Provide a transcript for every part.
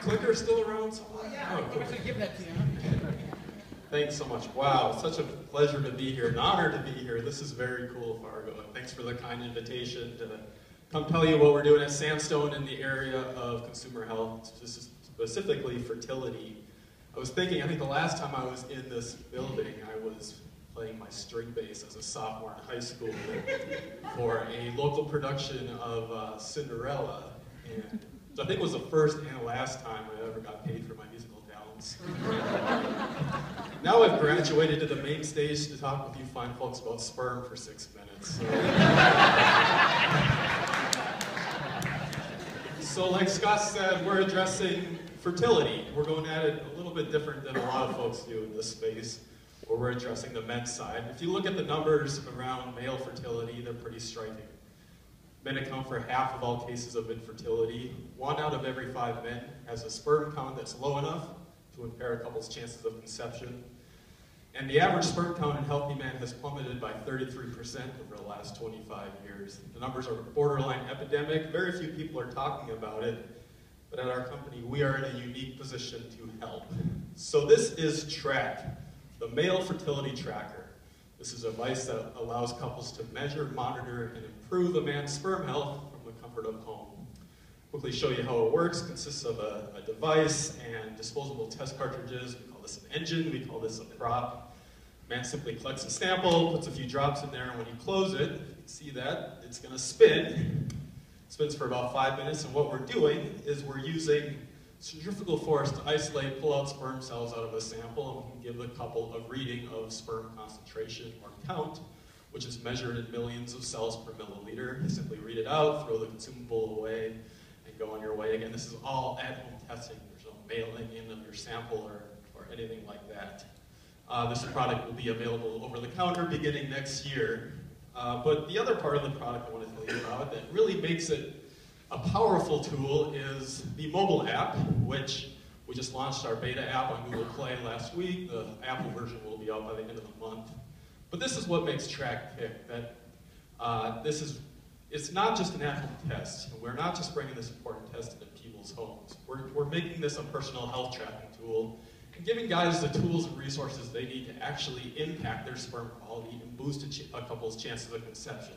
clicker still around? Yeah, oh, cool. I should give that to you. Thanks so much. Wow, it's such a pleasure to be here, an honor to be here. This is very cool, Fargo. And thanks for the kind invitation to come tell you what we're doing at Sandstone in the area of consumer health, specifically fertility. I was thinking, I think the last time I was in this building, I was playing my string bass as a sophomore in high school for a local production of Cinderella. And so I think it was the first and last time I ever got paid for my musical talents. Now I've graduated to the main stage to talk with you fine folks about sperm for 6 minutes. So like Scott said, we're addressing fertility. We're going at it a little bit different than a lot of folks do in this space, where we're addressing the men's side. If you look at the numbers around male fertility, they're pretty striking. Men account for half of all cases of infertility. 1 out of every 5 men has a sperm count that's low enough to impair a couple's chances of conception. And the average sperm count in healthy men has plummeted by 33% over the last 25 years. The numbers are borderline epidemic. Very few people are talking about it. But at our company, we are in a unique position to help. So this is Trak, the male fertility tracker. This is a device that allows couples to measure, monitor, and improve a man's sperm health from the comfort of home. Quickly show you how it works. It consists of a device and disposable test cartridges. We call this an engine, we call this a prop. Man simply collects a sample, puts a few drops in there, and when you close it, you can see that it's going to spin. It spins for about 5 minutes, and what we're doing is we're using centrifugal force to isolate, pull out sperm cells out of a sample, and we can give the couple a reading of sperm concentration or count, which is measured in millions of cells per milliliter. You simply read it out, throw the consumable away, and go on your way. Again, this is all at-home testing. There's no mailing in of your sample or anything like that. This product will be available over the counter beginning next year. But the other part of the product I want to tell you about that really makes it a powerful tool is the mobile app, which we just launched our beta app on Google Play last week. The Apple version will be out by the end of the month. But this is what makes Trak tick, that it's not just an at-home test. We're not just bringing this important test into people's homes. We're making this a personal health tracking tool and giving guys the tools and resources they need to actually impact their sperm quality and boost a couple's chances of conception.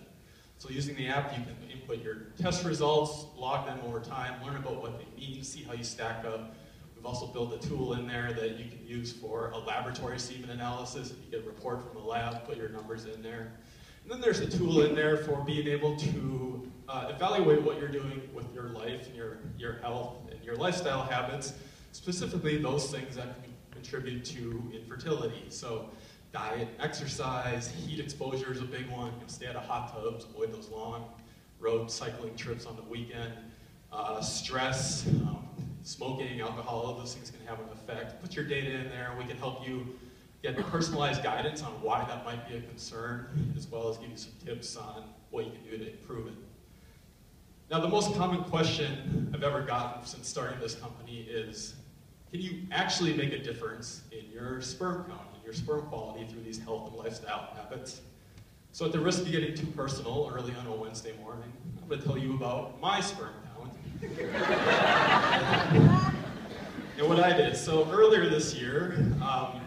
So using the app, you can input your test results, log them over time, learn about what they mean, see how you stack up. We've also built a tool in there that you can use for a laboratory semen analysis. If you get a report from a lab, put your numbers in there. And then there's a tool in there for being able to evaluate what you're doing with your life and your health and your lifestyle habits, specifically those things that can contribute to infertility. So diet, exercise, heat exposure is a big one. Stay out of hot tubs, avoid those long road cycling trips on the weekend. Stress, smoking, alcohol, all of those things can have an effect. Put your data in there. We can help you get personalized guidance on why that might be a concern, as well as give you some tips on what you can do to improve it. Now, the most common question I've ever gotten since starting this company is, can you actually make a difference in your sperm count, in your sperm quality through these health and lifestyle habits? So at the risk of getting too personal early on a Wednesday morning, I'm going to tell you about my sperm count and what I did. So earlier this year, I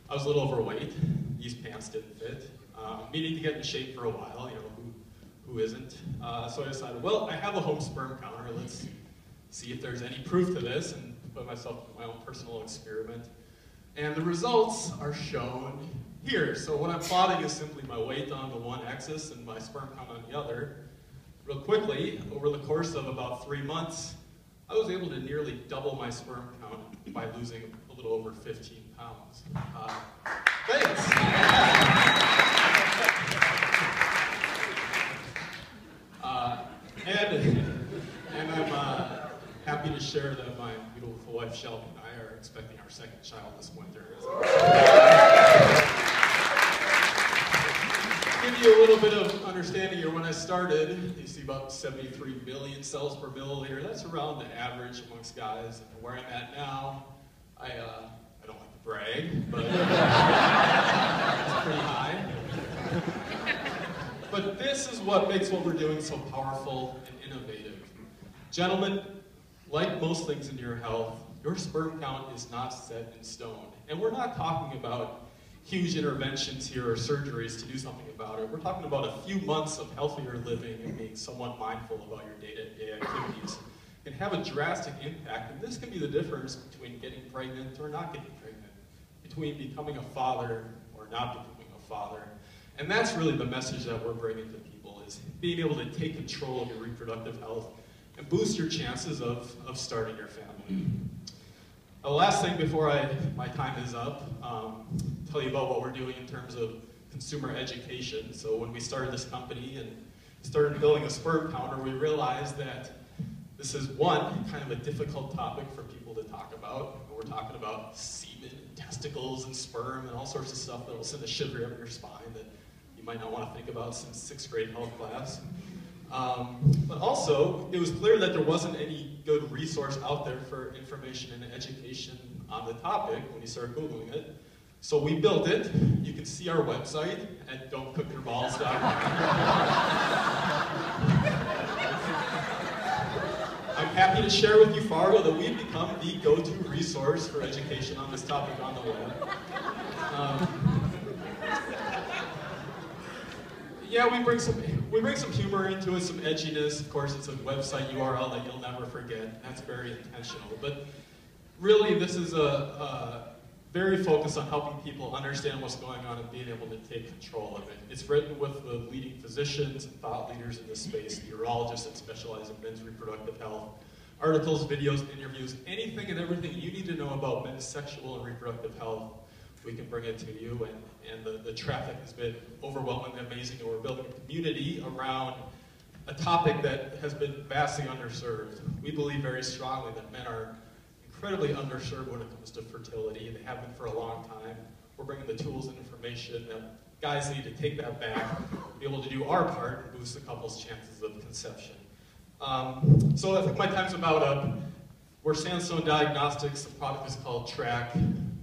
was a little overweight. These pants didn't fit. Needing to get in shape for a while, you know, who isn't? So I decided, well, I have a home sperm counter. Let's see if there's any proof to this, and put myself through my own personal experiment. And the results are shown here. So what I'm plotting is simply my weight on the one axis and my sperm count on the other. Real quickly, over the course of about 3 months, I was able to nearly double my sperm count by losing a little over 15 pounds. Thanks. And I'm happy to share that my beautiful wife Shelby and I are expecting our second child this winter. To give you a little bit of understanding here, when I started, you see about 73 million cells per milliliter. That's around the average amongst guys. And where I'm at now, I don't like to brag, but it's pretty high. But this is what makes what we're doing so powerful and innovative. Gentlemen, like most things in your health, your sperm count is not set in stone. And we're not talking about huge interventions here or surgeries to do something about it. We're talking about a few months of healthier living and being somewhat mindful about your day-to-day activities can have a drastic impact. And this can be the difference between getting pregnant or not getting pregnant, between becoming a father or not becoming a father. And that's really the message that we're bringing to people, is being able to take control of your reproductive health and boost your chances of starting your family. The last thing before my time is up, tell you about what we're doing in terms of consumer education. So when we started this company and started building a sperm counter, we realized that this is one, kind of a difficult topic for people to talk about. We're talking about semen, and testicles, and sperm, and all sorts of stuff that will send a shiver up your spine that you might not want to think about since 6th grade health class. But also, it was clear that there wasn't any good resource out there for information and education on the topic when you start Googling it. So we built it. You can see our website at don'tcookyourballs.com. I'm happy to share with you, Fargo, that we've become the go-to resource for education on this topic on the web. Yeah, we bring some humor into it, some edginess. Of course, it's a website URL that you'll never forget. That's very intentional. But really, this is very focused on helping people understand what's going on and being able to take control of it. It's written with the leading physicians and thought leaders in this space, urologists that specialize in men's reproductive health, articles, videos, interviews, anything and everything you need to know about men's sexual and reproductive health. We can bring it to you, and the traffic has been overwhelmingly amazing, and we're building a community around a topic that has been vastly underserved. We believe very strongly that men are incredibly underserved when it comes to fertility, and they have been for a long time. We're bringing the tools and information that guys need to take that back, be able to do our part and boost the couple's chances of conception. So I think my time's about up. We're Sandstone Diagnostics. The product is called Trak.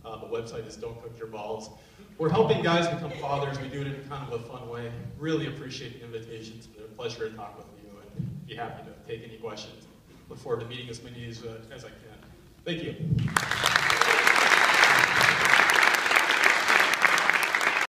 The website is Don't Cook Your Balls. We're helping guys become fathers. We do it in kind of a fun way. Really appreciate the invitation. It's been a pleasure to talk with you and be happy to take any questions. Look forward to meeting as many as I can. Thank you.